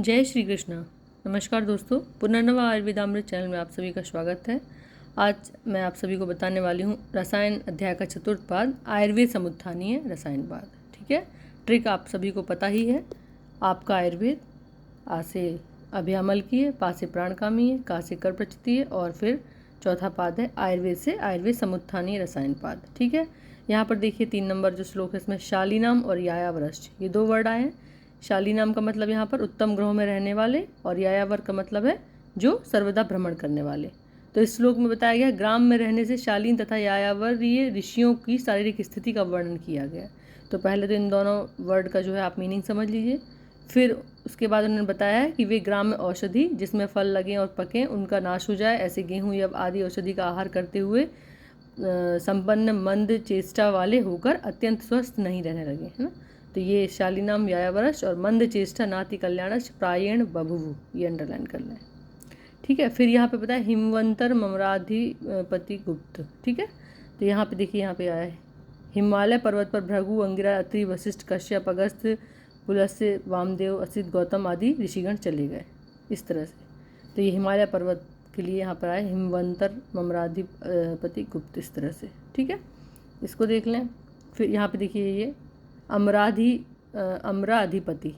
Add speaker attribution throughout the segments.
Speaker 1: जय श्री कृष्ण। नमस्कार दोस्तों, पुनर्नवा आयुर्वेदामृत चैनल में आप सभी का स्वागत है। आज मैं आप सभी को बताने वाली हूँ रसायन अध्याय का चतुर्थ पाद, आयुर्वेद समुत्थानीय रसायन पाद। ठीक है, ट्रिक आप सभी को पता ही है। आपका आयुर्वेद आ से अभ्यामल की है, पा से प्राणकामी है, का से कर प्रचिति है और फिर चौथा पाद है आयुर्वेद से आयुर्वेद समुत्थानीय रसायन पाद। ठीक है, यहाँ पर देखिए 3 नंबर जो श्लोक है इसमें शालीनाम और यायावरश्च ये 2 वर्ड आए हैं। शालीनाम का मतलब यहाँ पर उत्तम ग्रहों में रहने वाले और यायावर का मतलब है जो सर्वदा भ्रमण करने वाले। तो इस श्लोक में बताया गया ग्राम में रहने से शालीन तथा यायावर ये ऋषियों की शारीरिक स्थिति का वर्णन किया गया। तो पहले तो इन दोनों वर्ड का जो है आप मीनिंग समझ लीजिए। फिर उसके बाद उन्होंने बताया है कि वे ग्राम में औषधि जिसमें फल लगें और पकें उनका नाश हो जाए, ऐसे गेहूँ या आदि औषधि का आहार करते हुए संपन्न मंद चेष्टा वाले होकर अत्यंत स्वस्थ नहीं रहने लगे, है ना। तो ये शालीनाम यायावरश्च और मंद चेष्टा नाति कल्याणश्च प्रायेण बभुवु, ये अंडरलाइन कर लें। ठीक है, फिर यहाँ पे पता है हिमवंतर ममराधिपति गुप्त। ठीक है, तो यहाँ पे देखिए, यहाँ पे आया है हिमालय पर्वत पर भृगु, अंगिरा, अत्रि, वशिष्ठ, कश्यप, अगस्त्य, पुलस्त्य, वामदेव, असित, गौतम आदि ऋषिगण चले गए इस तरह से। तो ये हिमालय पर्वत के लिए यहाँ पर आए हिमवंतर ममराधिपति गुप्त इस तरह से। ठीक है, इसको देख लें। फिर यहाँ पे देखिए ये अमराधिपति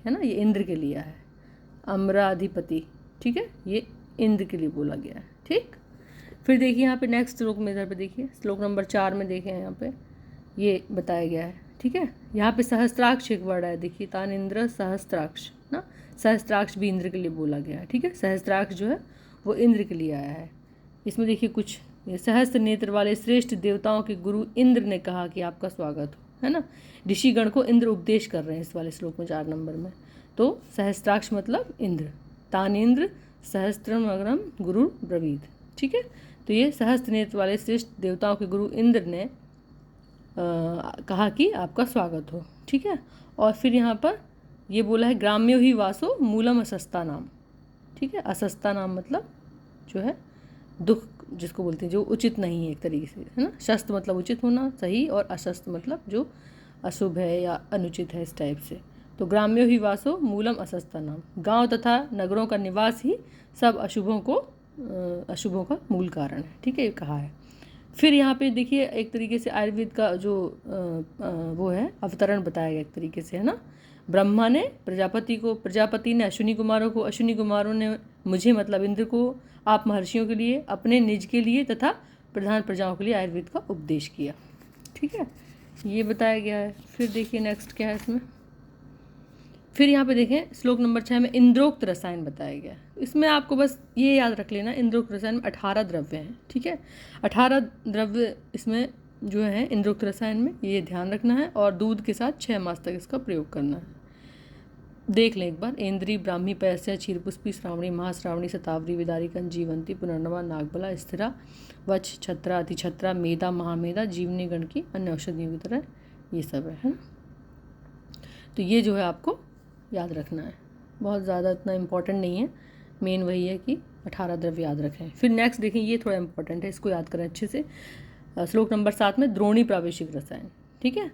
Speaker 1: है ना, ये इंद्र के लिए है अमराधिपति। ठीक है, ये इंद्र के लिए बोला गया है। ठीक, फिर देखिए यहाँ पे नेक्स्ट श्लोक में, इधर पे देखिए श्लोक नंबर 4 में देखें, यहाँ पे ये बताया गया है। ठीक है, यहाँ पे सहस्त्राक्ष एक वर्ड है, देखिए तान इंद्र सहस्त्राक्ष ना, सहस्त्राक्ष भी इंद्र के लिए बोला गया है। ठीक है, सहस्त्राक्ष जो है वो इंद्र के लिए आया है। इसमें देखिए कुछ सहस्त्र नेत्र वाले श्रेष्ठ देवताओं के गुरु इंद्र ने कहा कि आपका स्वागत हो, है ना। ऋषिगण को इंद्र उपदेश कर रहे हैं इस वाले श्लोक में 4 नंबर में। तो सहस्त्राक्ष मतलब इंद्र, तानेन्द्र सहस्त्रम अग्रम गुरु ब्रवीद। ठीक है, तो ये सहस्त्र नेत्र वाले श्रेष्ठ देवताओं के गुरु इंद्र ने कहा कि आपका स्वागत हो। ठीक है, और फिर यहाँ पर ये बोला है ग्राम्यो ही वासो मूलम असस्ता नाम। ठीक है, असस्ता नाम मतलब जो है दुख जिसको बोलते हैं, जो उचित नहीं है एक तरीके से, है ना। शस्त मतलब उचित होना, सही, और अशस्त मतलब जो अशुभ है या अनुचित है इस टाइप से। तो ग्राम्यो ही वासो मूलम असस्ता नाम, गांव तथा नगरों का निवास ही सब अशुभों का मूल कारण है। ठीक है, ये कहा है। फिर यहाँ पे देखिए एक तरीके से आयुर्वेद का जो वो है अवतरण बताया गया एक तरीके से, है ना। ब्रह्मा ने प्रजापति को, प्रजापति ने अश्विनी कुमारों को, अश्विनी कुमारों ने मुझे मतलब इंद्र को, आप महर्षियों के लिए, अपने निज के लिए तथा प्रधान प्रजाओं के लिए आयुर्वेद का उपदेश किया। ठीक है, ये बताया गया है। फिर देखिए नेक्स्ट क्या है इसमें। फिर यहाँ पे देखें श्लोक नंबर 6 में इंद्रोक्त रसायन बताया गया है। इसमें आपको बस ये याद रख लेना, इंद्रोक्त रसायन में 18 द्रव्य हैं। ठीक है, 18 द्रव्य इसमें जो है इंद्रोक्त रसायन में, ये ध्यान रखना है। और दूध के साथ 6 मास तक इसका प्रयोग करना है। देख लें एक बार, इंद्री, ब्राह्मी, पैस्या, क्षीरपुष्पी, श्रावणी, महाश्रावणी, शतावरी, विदारिकन, जीवंती, पुनर्नवा, नागबला, स्थिरा, वच, छत्रा, अतिछत्रा, मेधा, महामेधा, जीवनी गण की अन्य औषधियों की तरह ये सब है ना। तो ये जो है आपको याद रखना है, बहुत ज़्यादा इतना इम्पोर्टेंट नहीं है, मेन वही है कि 18 द्रव्य याद रखें। फिर नेक्स्ट देखें, ये थोड़ा इंपॉर्टेंट है, इसको याद करें अच्छे से। श्लोक नंबर 7 में द्रोणी प्रावेशिक रसायन। ठीक है,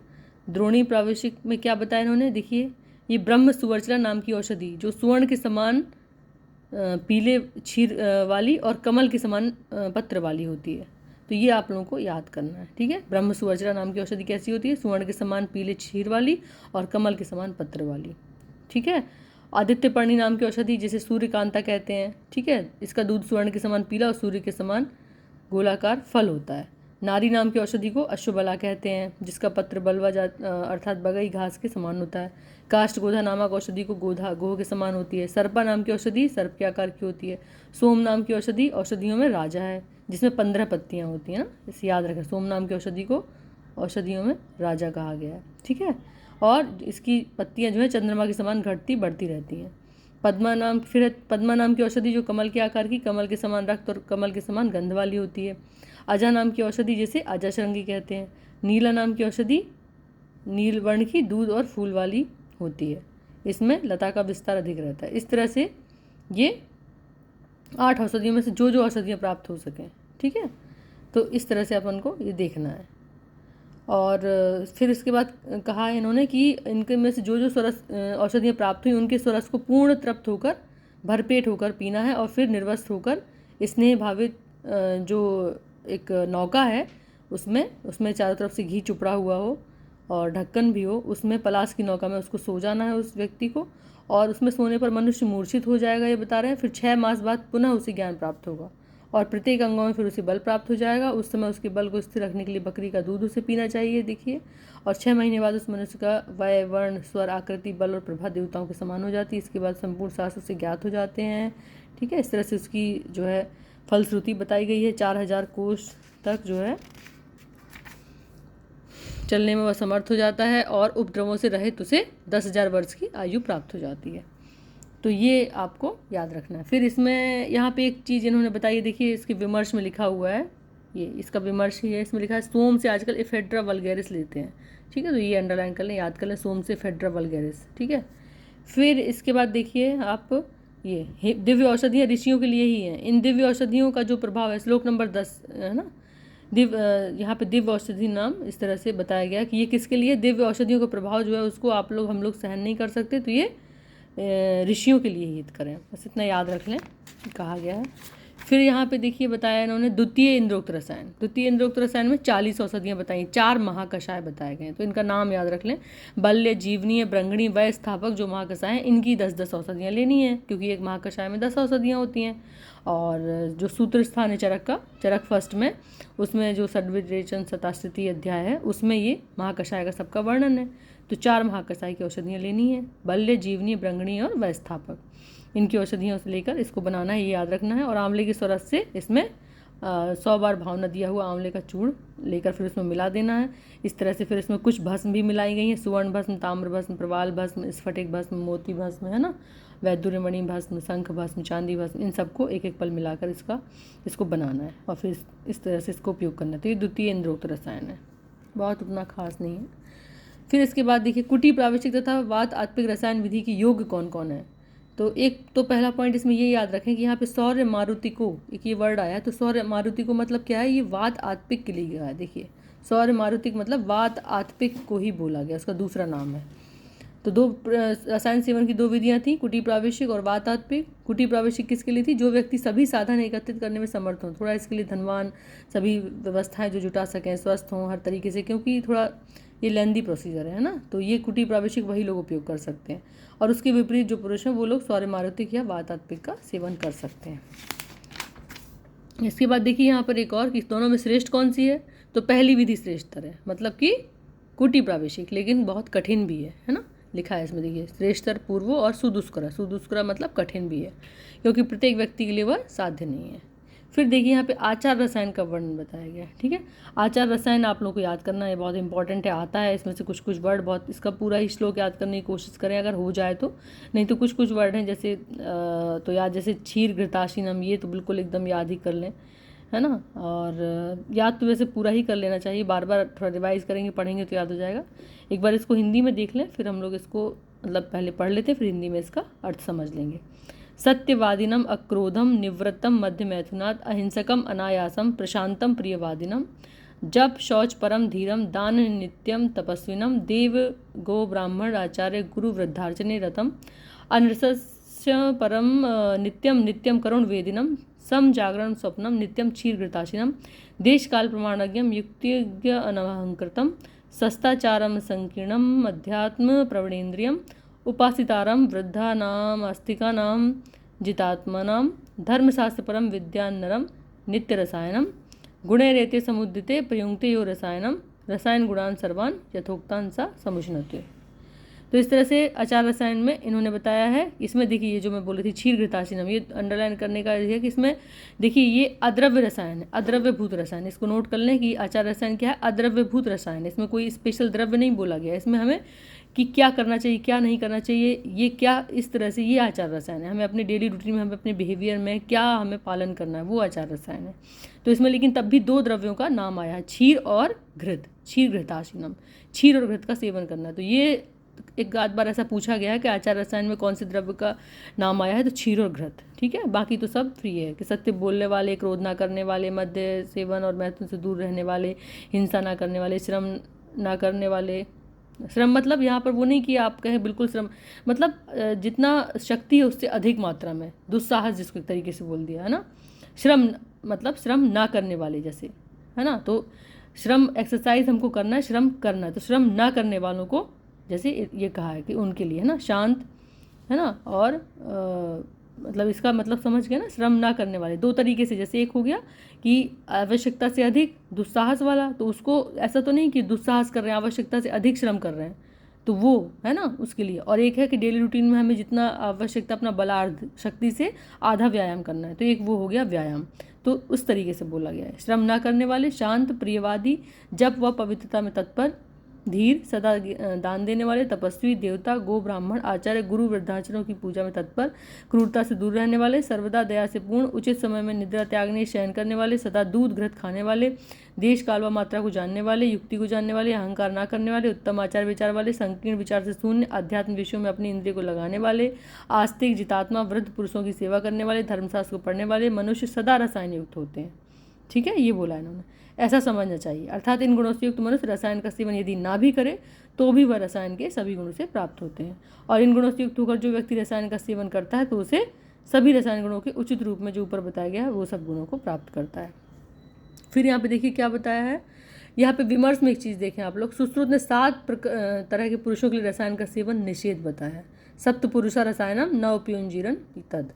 Speaker 1: द्रोणी प्रावेशिक में क्या बताया इन्होंने, देखिए ये ब्रह्म सुवर्चला नाम की औषधि जो सुवर्ण के समान पीले क्षीर वाली और कमल के समान पत्र वाली होती है। तो ये आप लोगों को याद करना है। ठीक है, ब्रह्म सुवर्चला नाम की औषधि कैसी होती है, सुवर्ण के समान पीले क्षीर वाली और कमल के समान पत्र वाली। ठीक है, आदित्य पर्णी नाम की औषधि जिसे सूर्यकांता कहते हैं। ठीक है, इसका दूध स्वर्ण के समान पीला और सूर्य के समान गोलाकार फल होता है। नारी नाम की औषधि को अश्वबला कहते हैं जिसका पत्र बलवा अर्थात बगई घास के समान होता है। काष्ठगोधा नामक औषधि को गोधा गोह के समान होती है। सर्पा नाम की औषधि सर्प के आकार की होती है। सोम नाम की औषधि औषधियों में राजा है जिसमें 15 पत्तियाँ होती हैं ना, इसे याद रखें। सोम नाम की औषधि को औषधियों में राजा कहा गया है। ठीक है, और इसकी पत्तियां जो है चंद्रमा के समान घटती बढ़ती रहती हैं। पद्मा नाम की औषधि जो कमल के आकार की, कमल के समान रक्त और कमल के समान गंध वाली होती है। अजा नाम की औषधि जिसे अजाशरंगी कहते हैं। नीला नाम की औषधि नील वर्ण की दूध और फूल वाली होती है, इसमें लता का विस्तार अधिक रहता है। इस तरह से ये 8 औषधियों में से जो औषधियाँ प्राप्त हो सकें। ठीक है, तो इस तरह से अपन को ये देखना है। और फिर इसके बाद कहा है इन्होंने कि इनके में से जो जो स्वरस औषधियाँ प्राप्त हुई उनके स्वरस को पूर्ण तृप्त होकर भरपेट होकर पीना है और फिर निर्वस्त्र होकर स्नेह भावित जो एक नौका है उसमें चारों तरफ से घी चुपड़ा हुआ हो और ढक्कन भी हो, उसमें पलाश की नौका में उसको सो जाना है उस व्यक्ति को, और उसमें सोने पर मनुष्य मूर्छित हो जाएगा, ये बता रहे हैं। फिर 6 मास बाद पुनः उसे ज्ञान प्राप्त होगा और प्रत्येक अंगों में फिर उसे बल प्राप्त हो जाएगा। उस समय उसके बल को स्थिर रखने के लिए बकरी का दूध उसे पीना चाहिए, देखिए। और 6 महीने बाद उस मनुष्य का वय, वर्ण, स्वर, आकृति, बल और प्रभा देवताओं के समान हो जाती है। इसके बाद संपूर्ण शास्त्र से ज्ञात हो जाते हैं, ठीक है। इस तरह से उसकी जो है फलश्रुति बताई गई है। 4000 कोष तक जो है चलने में वह समर्थ हो जाता है और उपद्रवों से रहित उसे 10,000 वर्ष की आयु प्राप्त हो जाती है। तो ये आपको याद रखना है। फिर इसमें यहाँ पे एक चीज़ इन्होंने बताई है, देखिए इसके विमर्श में लिखा हुआ है, ये इसका विमर्श ही है। इसमें लिखा है सोम से आजकल एफेड्रा वल्गैरिस लेते हैं, ठीक है। तो ये अंडरलाइन कर लें, याद कर लें, सोम से एफेड्रा वल्गैरिस, ठीक है। फिर इसके बाद देखिए आप, ये दिव्य औषधियाँ ऋषियों के लिए ही हैं। इन दिव्य औषधियों का जो प्रभाव है, श्लोक नंबर 10 है ना, यहाँ पे दिव्य औषधि नाम इस तरह से बताया गया कि ये किसके लिए, दिव्य औषधियों का प्रभाव जो है उसको आप लोग हम लोग सहन नहीं कर सकते, तो ये ऋषियों के लिए हित करें, बस इतना याद रख लें, कहा गया है। फिर यहाँ पे देखिए बताया इन्होंने द्वितीय इंद्रोक्त रसायन। द्वितीय इंद्रोक्त रसायन में 40 औषधियाँ बताई, 4 महाकषाय बताए गए हैं, तो इनका नाम याद रख लें। बल्य, जीवनीय, ब्रंगणी, वय स्थापक जो महाकषाय हैं, इनकी 10-10 औषधियाँ लेनी है, क्योंकि एक महाकषाय में 10 औषधियाँ होती हैं। और जो सूत्र स्थान है चरक का, चरक फर्स्ट में, उसमें जो षड्विरेचन शताश्रुति अध्याय है उसमें ये महाकषाय का सबका वर्णन है। तो 4 महाकषाय की औषधियाँ लेनी है, बल्य, जीवनी, ब्रंगणी और वय स्थापक, इनकी औषधियों से लेकर इसको बनाना है, ये याद रखना है। और आंवले की स्वरस से इसमें 100 बार भावना दिया हुआ आंवले का चूर्ण लेकर फिर उसमें मिला देना है। इस तरह से फिर इसमें कुछ भस्म भी मिलाई गई हैं, सुवर्ण भस्म, ताम्र भस्म, प्रवाल भस्म, स्फटिक भस्म, मोती भस्म, है ना, वैदुर्यमणि भस्म, शंख भस्म, चांदी भस्म, इन सबको एक एक पल मिलाकर इसको बनाना है और फिर इस तरह से इसको उपयोग करना है। तो ये द्वितीय इंद्रोक्त रसायन है, बहुत उतना खास नहीं है। फिर इसके बाद देखिए कुटी प्रावश्यक तथा वात आत्मिक रसायन विधि की योग कौन कौन है। तो एक तो पहला पॉइंट इसमें ये याद रखें कि यहाँ पे सौर्य मारुति को एक ये वर्ड आया है, तो सौर्य मारुति को मतलब क्या है, ये वात आत्मिक के लिए गया है। देखिए सौर्य मारुतिक मतलब वात आत्मिक को ही बोला गया, उसका दूसरा नाम है। तो 2 रसायन सेवन की 2 विधियाँ थी, कुटी प्रावेशिक और वात आत्मिक। कुटी प्रावेशिक किसके लिए थी, जो व्यक्ति सभी साधन एकत्रित करने में समर्थ हों, थोड़ा इसके लिए धनवान, सभी व्यवस्थाएं जो जुटा सकें, स्वस्थ हों हर तरीके से, क्योंकि थोड़ा ये लेंदी प्रोसीजर है ना, तो ये कुटी प्रावेशिक वही लोग उपयोग कर सकते हैं। और उसके विपरीत जो पुरुष हैं वो लोग सौर्य मारुतिक या वात आत्मिक का सेवन कर सकते हैं। इसके बाद देखिए यहाँ पर एक और कि दोनों में श्रेष्ठ कौन सी है, तो पहली विधि श्रेष्ठतर है, मतलब कि कुटी प्रावेशिक, लेकिन बहुत कठिन भी है ना, लिखा है इसमें देखिए, श्रेष्ठतर पूर्व और सुदुष्कर। सुदुष्कर मतलब कठिन भी है, क्योंकि प्रत्येक व्यक्ति के लिए वह साध्य नहीं है। फिर देखिए यहाँ पे आचार रसायन का वर्णन बताया गया है, ठीक है। आचार रसायन आप लोगों को याद करना है, बहुत इंपॉर्टेंट है, आता है इसमें से कुछ कुछ वर्ड, बहुत इसका पूरा ही श्लोक याद करने की कोशिश करें अगर हो जाए तो, नहीं तो कुछ कुछ वर्ड हैं जैसे तो याद, जैसे क्षीर घृताशीनम, ये तो बिल्कुल एकदम याद ही कर लें, है ना। और याद तो वैसे पूरा ही कर लेना चाहिए, बार बार थोड़ा रिवाइज करेंगे, पढ़ेंगे तो याद हो जाएगा। एक बार इसको हिंदी में देख लें, फिर हम लोग इसको मतलब पहले पढ़ लेते हैं, फिर हिंदी में इसका अर्थ समझ लेंगे। सत्यवादिनम अक्रोधम निवृत्तम मध्य मैथुनात् अहिंसकम अनायासम प्रशांतम प्रियवादिनम जप शौच परम धीरम दान नित्यम तपस्विनम देव गो ब्राह्मण आचार्य गुरु वृद्धार्चने रतम अनृस्य परम नित्यम नित्यम करुण वेदिनम सम जागरण स्वप्नम नित्यम क्षीर घृताशिनम देश काल प्रमाणज्ञम युक्तिज्ञ अनहंकृतम सस्ताचारम संकीर्णम अध्यात्म प्रवणेन्द्रियम उपासितारम वृद्धानाम आस्तिकानाम जितात्मनाम धर्मशास्त्रपरम विद्यान्नरम नित्य रसायनम गुणैरेते समुदिते प्रयुंक्ते यो रसायनम रसायन गुणान सर्वान यथोक्तान सा समुष्णते। तो इस तरह से आचार रसायन में इन्होंने बताया है। इसमें देखिए ये जो मैं बोल रही थी क्षीर घृताशीनम, ये अंडरलाइन करने का है कि इसमें देखिए ये अद्रव्य रसायन है, अद्रव्यभूत रसायन, इसको नोट कर लें कि आचार रसायन क्या है, अद्रव्यभूत रसायन। इसमें कोई स्पेशल द्रव्य नहीं बोला गया, इसमें हमें कि क्या करना चाहिए क्या नहीं करना चाहिए, ये क्या इस तरह से ये आचार रसायन है, हमें अपने डेली रूटीन में, हमें अपने बिहेवियर में क्या हमें पालन करना है, वो आचार रसायन है। तो इसमें लेकिन तब भी 2 द्रव्यों का नाम आया है, क्षीर और घृत, क्षीर घृताशीनम, क्षीर और घृत का सेवन करना है। तो ये एक आध बार ऐसा पूछा गया है कि आचार रसायन में कौन से द्रव्य का नाम आया है, तो क्षीर और घृत, ठीक है। बाकी तो सब फ्री है कि सत्य बोलने वाले, क्रोध ना करने वाले, मद्य सेवन और मैथुन से दूर रहने वाले, हिंसा ना करने वाले, श्रम ना करने वाले। श्रम मतलब यहाँ पर वो नहीं कि आप कहें बिल्कुल श्रम, मतलब जितना शक्ति है उससे अधिक मात्रा में, दुस्साहस जिसको एक तरीके से बोल दिया है ना। श्रम मतलब श्रम ना करने वाले जैसे, है ना। तो श्रम एक्सरसाइज हमको करना है, श्रम करना है, तो श्रम ना करने वालों को जैसे ये कहा है कि उनके लिए, है ना, शांत, है ना। और मतलब इसका मतलब समझ गए ना, श्रम ना करने वाले दो तरीके से, जैसे एक हो गया कि आवश्यकता से अधिक दुस्साहस वाला, तो उसको ऐसा तो नहीं कि दुस्साहस कर रहे हैं, आवश्यकता से अधिक श्रम कर रहे हैं, तो वो है ना उसके लिए। और एक है कि डेली रूटीन में हमें जितना आवश्यकता अपना बलार्ध शक्ति से आधा व्यायाम करना है, तो एक वो हो गया व्यायाम। तो उस तरीके से बोला गया है। श्रम ना करने वाले, शांत, प्रियवादी, जप व पवित्रता में तत्पर, धीर, सदा दान देने वाले, तपस्वी, देवता, गो, ब्राह्मण, आचार्य, गुरु, वृद्धाचरणों की पूजा में तत्पर, क्रूरता से दूर रहने वाले, सर्वदा दया से पूर्ण, उचित समय में निद्रा त्यागने शयन करने वाले, सदा दूध घृत खाने वाले, देश काल व मात्रा को जानने वाले, युक्ति को जानने वाले, अहंकार ना करने वाले, उत्तम आचार विचार वाले, संकीर्ण विचार से शून्य, अध्यात्म विषयों में अपनी इंद्रिय को लगाने वाले, आस्तिक, जितात्मा, वृद्ध पुरुषों की सेवा करने वाले, धर्मशास्त्र को पढ़ने वाले मनुष्य सदा रसायन युक्त होते हैं, ठीक है। ये बोला इन्होंने, ऐसा समझना चाहिए। अर्थात इन गुणों से युक्त मनुष्य रसायन का सेवन यदि ना भी करे तो भी वह रसायन के सभी गुणों से प्राप्त होते हैं। और इन गुणों से युक्त होकर जो व्यक्ति रसायन का सेवन करता है तो उसे सभी रसायन गुणों के उचित रूप में जो ऊपर बताया गया है वो सब गुणों को प्राप्त करता है। फिर यहाँ पे देखिए क्या बताया है, यहाँ पे विमर्श में एक चीज़ देखें आप लोग। सुश्रुत ने 7 तरह के पुरुषों के लिए रसायन का सेवन निषेध बताया है। सप्त पुरुषा रसायनम न उपयुंजीरन तद,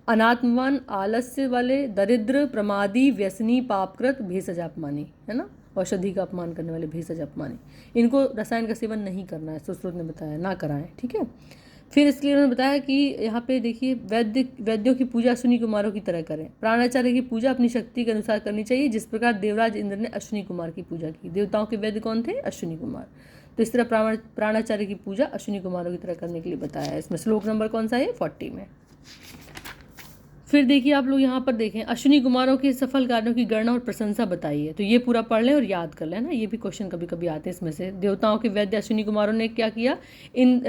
Speaker 1: अनात्मवान, आलस्य वाले, दरिद्र, प्रमादी, व्यसनी, पापकृत, भेषज अपमानी, है ना, औषधि का अपमान करने वाले, भेषज अपमानी, इनको रसायन का सेवन नहीं करना है, सुश्रुत ने बताया, ना कराएं, ठीक है। फिर इसके लिए उन्होंने बताया कि यहाँ पे देखिए वैद्यों की पूजा अश्विनी कुमारों की तरह करें। प्राणाचार्य की पूजा अपनी शक्ति के अनुसार करनी चाहिए, जिस प्रकार देवराज इंद्र ने अश्विनी कुमार की पूजा की। देवताओं के वैद्य कौन थे? अश्विनी कुमार। तो इस तरह प्राणाचार्य की पूजा अश्विनी कुमारों की तरह करने के लिए बताया है। इसमें श्लोक नंबर कौन सा है? 40 में। फिर देखिए आप लोग यहाँ पर देखें, अश्विनी कुमारों के सफल कार्यों की गणना और प्रशंसा बताई है। तो ये पूरा पढ़ लें और याद कर लें ना, ये भी क्वेश्चन कभी कभी आते हैं इसमें से। देवताओं के वैद्य अश्विनी कुमारों ने क्या किया? इन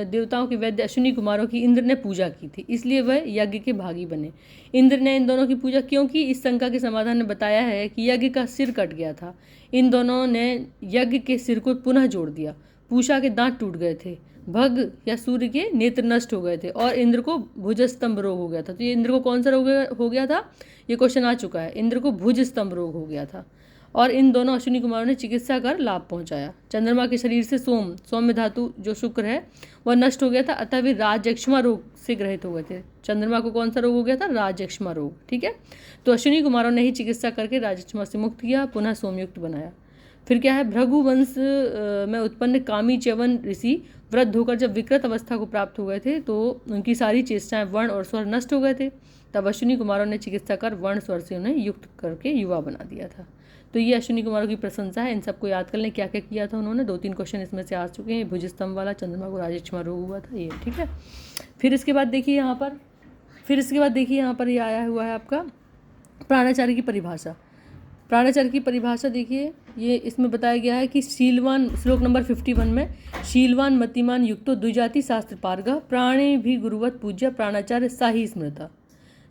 Speaker 1: देवताओं के वैद्य अश्विनी कुमारों की इंद्र ने पूजा की थी, इसलिए वह यज्ञ के भागी बने। इंद्र ने इन दोनों की पूजा क्यों की? इस शंका के समाधान में बताया है कि यज्ञ का सिर कट गया था, इन दोनों ने यज्ञ के सिर को पुनः जोड़ दिया। पूषा के दांत टूट गए थे, भग या सूर्य के नेत्र नष्ट हो गए थे और इंद्र को भुजस्तंभ रोग हो गया था। तो ये इंद्र को कौन सा रोग हो गया था? ये क्वेश्चन आ चुका है। इंद्र को भुजस्तंभ रोग हो गया था और इन दोनों अश्विनी कुमारों ने चिकित्सा कर लाभ पहुंचाया। चंद्रमा के शरीर से सौम्य धातु जो शुक्र है वह नष्ट हो गया था, अतः वे राजयक्ष्मा रोग से ग्रहित हो गए थे। चंद्रमा को कौन सा रोग हो गया था? राजयक्ष्मा रोग, ठीक है। तो अश्विनी कुमारों ने ही चिकित्सा करके राजयक्ष्मा से मुक्त किया, पुनः सोमयुक्त बनाया। फिर क्या है? भृगु वंश में उत्पन्न कामी च्यवन ऋषि वृद्ध होकर जब विकृत अवस्था को प्राप्त हो गए थे तो उनकी सारी चेष्टाएं वर्ण और स्वर नष्ट हो गए थे। तब अश्विनी कुमारों ने चिकित्सा कर वर्ण स्वर से उन्हें युक्त करके युवा बना दिया था। तो ये अश्विनी कुमारों की प्रशंसा है। इन सबको याद कर लें क्या क्या किया था उन्होंने। 2-3 क्वेश्चन इसमें से आ चुके हैं। भुजस्तंभ वाला, चंद्रमा को राजयक्ष्मा रोग हुआ था, ये ठीक है। फिर इसके बाद देखिए यहाँ पर ये आया हुआ है आपका प्राणाचार्य की परिभाषा। प्राणाचार्य की परिभाषा देखिए, ये इसमें बताया गया है कि शीलवान, श्लोक नंबर 51 में, शीलवान मतिमान युक्तो द्विजाति शास्त्र पारगा प्राणे भी गुरुवत पूज्य प्राणाचार्य साही स्मृता।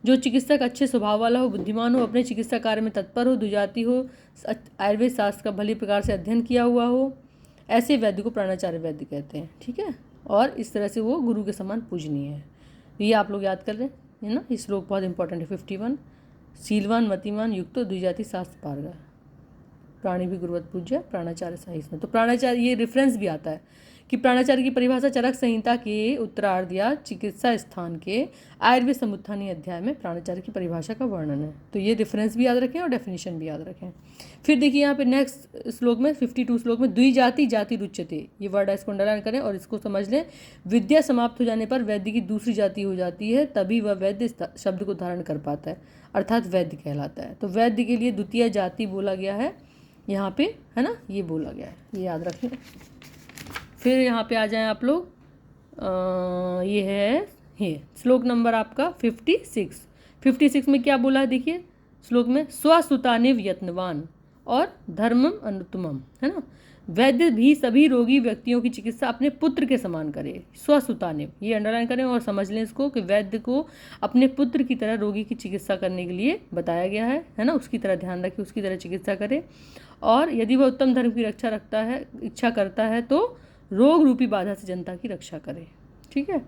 Speaker 1: जो चिकित्सक अच्छे स्वभाव वाला हो, बुद्धिमान हो, अपने चिकित्सा कार्य में तत्पर हो, द्विजाति हो, आयुर्वेद शास्त्र का भली प्रकार से अध्ययन किया हुआ हो, ऐसे वैद्य को प्राणाचार्य वैद्य कहते हैं, ठीक है। और इस तरह से वो गुरु के समान पूजनीय है। ये आप लोग याद कर लें, है ना। ये श्लोक बहुत इंपॉर्टेंट है। 51, शीलवान मतिमान युक्तो द्विजाति शास्त्र पारगा प्राणी भी गुरुवत पूज्य प्राणाचार्य साही स्मृता। तो प्राणाचार्य, ये रेफरेंस भी आता है कि प्राणाचार्य की परिभाषा चरक संहिता के उत्तरार्ध या चिकित्सा स्थान के आयुर्वेद समुत्थानी अध्याय में प्राणाचार्य की परिभाषा का वर्णन है। तो ये रेफरेंस भी याद रखें और डेफिनेशन भी याद रखें। फिर देखिए यहाँ पे नेक्स्ट श्लोक में, 52 श्लोक में, द्विजाति जाति रुच्यते, ये वर्ड है, इसको अंडरलाइन करें और इसको समझ लें। विद्या समाप्त हो जाने पर वैद्य की दूसरी जाति हो जाती है, तभी वह वैद्य शब्द को धारण कर पाता है, अर्थात वैद्य कहलाता है। तो वैद्य के लिए द्वितीय जाति बोला गया है यहाँ पे, है ना, ये बोला गया है, ये याद रखें। फिर यहाँ पे आ जाएं आप लोग, ये है श्लोक नंबर आपका 56 में क्या बोला है देखिए श्लोक में, स्वसुतानिव यत्नवान और धर्मम अनुत्तमम, है ना। वैद्य भी सभी रोगी व्यक्तियों की चिकित्सा अपने पुत्र के समान करे। स्वसुतानिव, ये अंडरलाइन करें और समझ लें इसको कि वैद्य को अपने पुत्र की तरह रोगी की चिकित्सा करने के लिए बताया गया है ना, उसकी तरह ध्यान रखे, उसकी तरह चिकित्सा करे। और यदि वह उत्तम धर्म की रक्षा रखता है, इच्छा करता है, तो रोग रूपी बाधा से जनता की रक्षा करे। ठीक है,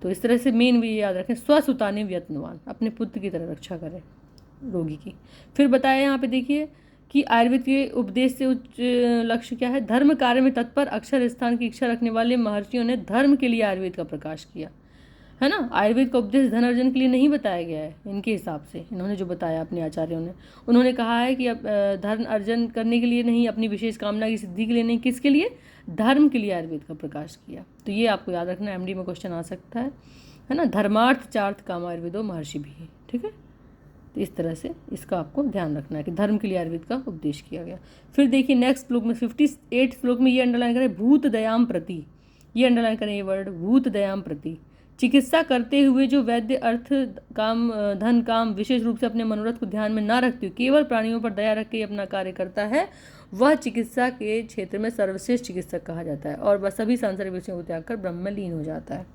Speaker 1: तो इस तरह से मेन भी याद रखें, स्वसुतानिव यत्नवान, अपने पुत्र की तरह रक्षा करे रोगी की। फिर बताया यहाँ पे देखिए कि आयुर्वेद के उपदेश से उच्च लक्ष्य क्या है, धर्म कार्य में तत्पर अक्षर स्थान की इच्छा रखने वाले महर्षियों ने धर्म के लिए आयुर्वेद का प्रकाश किया, है ना। आयुर्वेद का उपदेश धन अर्जन के लिए नहीं बताया गया है इनके हिसाब से, इन्होंने जो बताया अपने आचार्यों ने, उन्होंने कहा है कि अब धन अर्जन करने के लिए नहीं, अपनी विशेष कामना की सिद्धि के लिए नहीं, किसके लिए, धर्म के लिए आयुर्वेद का प्रकाश किया। तो ये आपको याद रखना, एमडी में क्वेश्चन आ सकता है ना। धर्मार्थ चार्थ काम आयुर्वेदो महर्षि भी, ठीक है। तो इस तरह से इसका आपको ध्यान रखना है कि धर्म के लिए आयुर्वेद का उपदेश किया गया। फिर देखिए नेक्स्ट श्लोक में 58 श्लोक में ये अंडरलाइन करें, भूत दयाम प्रति, ये अंडरलाइन करें ये वर्ड, भूत दयाम प्रति। चिकित्सा करते हुए जो वैद्य अर्थ काम धन काम विशेष रूप से अपने मनोरथ को ध्यान में न रखते हुए केवल प्राणियों पर दया रख के अपना कार्य करता है, वह चिकित्सा के क्षेत्र में सर्वश्रेष्ठ चिकित्सक कहा जाता है और वह सभी सांसारिक विषयों को त्याग कर ब्रह्म में लीन हो जाता है।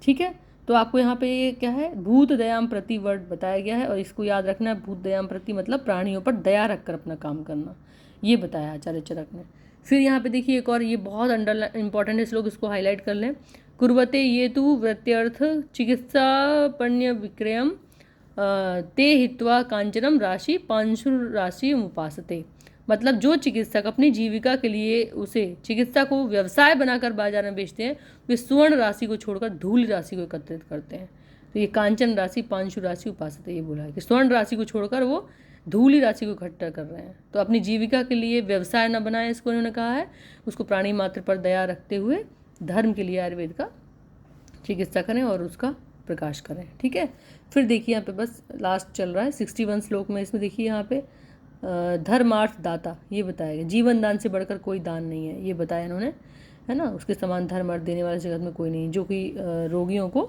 Speaker 1: ठीक है, तो आपको यहाँ पे ये क्या है, भूत दयाम प्रति वर्ड बताया गया है और इसको याद रखना है। भूत दयाम प्रति मतलब प्राणियों पर दया रखकर अपना काम करना, ये बताया आचार्य चरक ने। फिर यहाँ पे देखिए एक और ये बहुत इंपॉर्टेंट है श्लोक, इसको हाईलाइट कर लें। कुर्वते ये तु वृत्त्यर्थ चिकित्सा पण्य विक्रयम ते हित्वा कांचनम राशि पांशुर राशि उपासते, मतलब जो चिकित्सक अपनी जीविका के लिए उसे चिकित्सा को व्यवसाय बनाकर बाजार में बेचते हैं, वे स्वर्ण राशि को छोड़कर धूल राशि को एकत्रित करते हैं। तो ये कांचन राशि पांशु राशि उपासते, ये बोला है कि स्वर्ण राशि को छोड़कर वो धूली राशि को इकट्ठा कर रहे हैं। तो अपनी जीविका के लिए व्यवसाय न बनाए, इसको उन्होंने कहा है। उसको प्राणी मात्र पर दया रखते हुए धर्म के लिए आयुर्वेद का चिकित्सा करें और उसका प्रकाश करें। ठीक है, फिर देखिए यहाँ पे बस लास्ट चल रहा है 61 श्लोक में, इसमें देखिए यहाँ पे धर्मार्थ दाता, ये बताया गया। जीवन दान से बढ़कर कोई दान नहीं है, ये बताया इन्होंने, है ना। उसके समान धर्म अर्थ देने वाले जगत में कोई नहीं, जो कि रोगियों को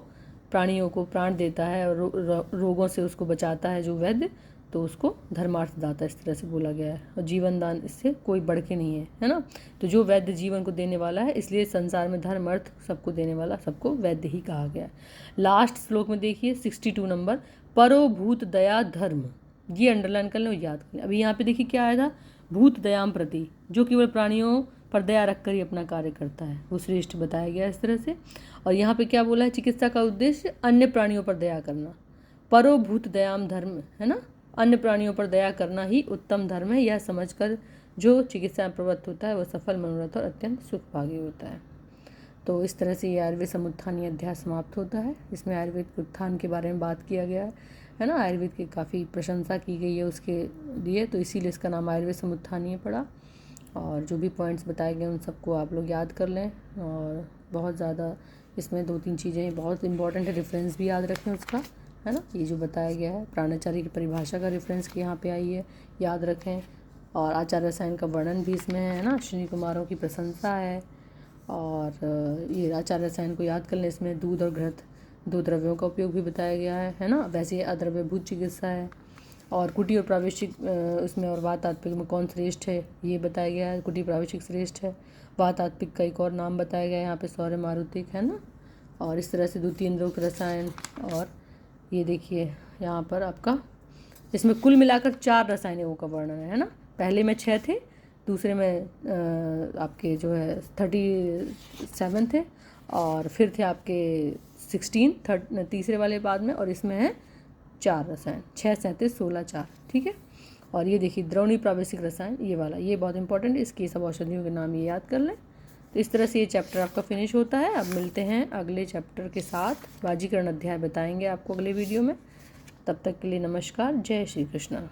Speaker 1: प्राणियों को प्राण देता है और रोगों से उसको बचाता है जो वैद्य, तो उसको धर्मार्थ दाता इस तरह से बोला गया है। और जीवन दान इससे कोई बढ़ के नहीं है ना। तो जो वैद्य जीवन को देने वाला है, इसलिए संसार में धर्म अर्थ सबको देने वाला सबको वैद्य ही कहा गया है। लास्ट श्लोक में देखिए 62 नंबर, परो भूत दया धर्म, ये अंडरलाइन कर लें और याद कर लें। अभी यहाँ पे देखिए क्या आया था, भूत दयाम प्रति, जो केवल प्राणियों पर दया रखकर ही अपना कार्य करता है, वो श्रेष्ठ बताया गया इस तरह से। और यहाँ पे क्या बोला है, चिकित्सा का उद्देश्य अन्य प्राणियों पर दया करना, परो भूत दयाम धर्म, है ना। अन्य प्राणियों पर दया करना ही उत्तम धर्म है, यह समझकर जो चिकित्सा में प्रवृत्त होता है वह सफल मनोरथ और अत्यंत सुखभागी होता है। तो इस तरह से ये आयुर्वेद समुत्थानी अध्याय समाप्त होता है। इसमें आयुर्वेद के उत्थान के बारे में बात किया गया है ना। आयुर्वेद की काफ़ी प्रशंसा की गई है उसके लिए, तो इसीलिए इसका नाम आयुर्वेद समुत्थानीय पड़ा। और जो भी पॉइंट्स बताए गए उन सबको आप लोग याद कर लें। और बहुत ज़्यादा इसमें 2-3 चीज़ें बहुत इंपॉर्टेंट है, रेफरेंस भी याद रखें उसका, है ना। ये जो बताया गया है प्राणाचार्य की परिभाषा का रेफरेंस की यहाँ पे आई है, याद रखें। और आचार्य रसायन का वर्णन भी इसमें है ना, अश्विनी कुमारों की प्रशंसा है। और ये आचार्य रसायन को याद कर लें, इसमें दूध और घृत 2 द्रव्यों का उपयोग भी बताया गया है ना। वैसे अद्रव्यभूत चिकित्सा है। और कुटी और प्रावेशिक उसमें और वात आत्पिक में कौन श्रेष्ठ है ये बताया गया है, कुटी प्रावेशिक श्रेष्ठ है। वात आत्पिक का एक और नाम बताया गया है यहाँ पे सौर्य मारुतिक, है ना। और इस तरह से द्वितीय इंद्रोक्त रसायन। और ये देखिए यहाँ पर आपका इसमें कुल मिलाकर 4 रसायनों का वर्णन है ना। पहले में 6 थे, दूसरे में आपके जो है 37 थे, और फिर थे आपके 16 तीसरे वाले बाद में, और इसमें है 4 रसायन, 6 37 16 4, ठीक है। और ये देखिए द्रवणी प्रावेशिक रसायन, ये वाला, ये बहुत इंपॉर्टेंट है, इसकी सब औषधियों के नाम ये याद कर लें। तो इस तरह से ये चैप्टर आपका फिनिश होता है। अब मिलते हैं अगले चैप्टर के साथ, बाजीकरण अध्याय बताएंगे आपको अगले वीडियो में। तब तक के लिए नमस्कार, जय श्री कृष्ण।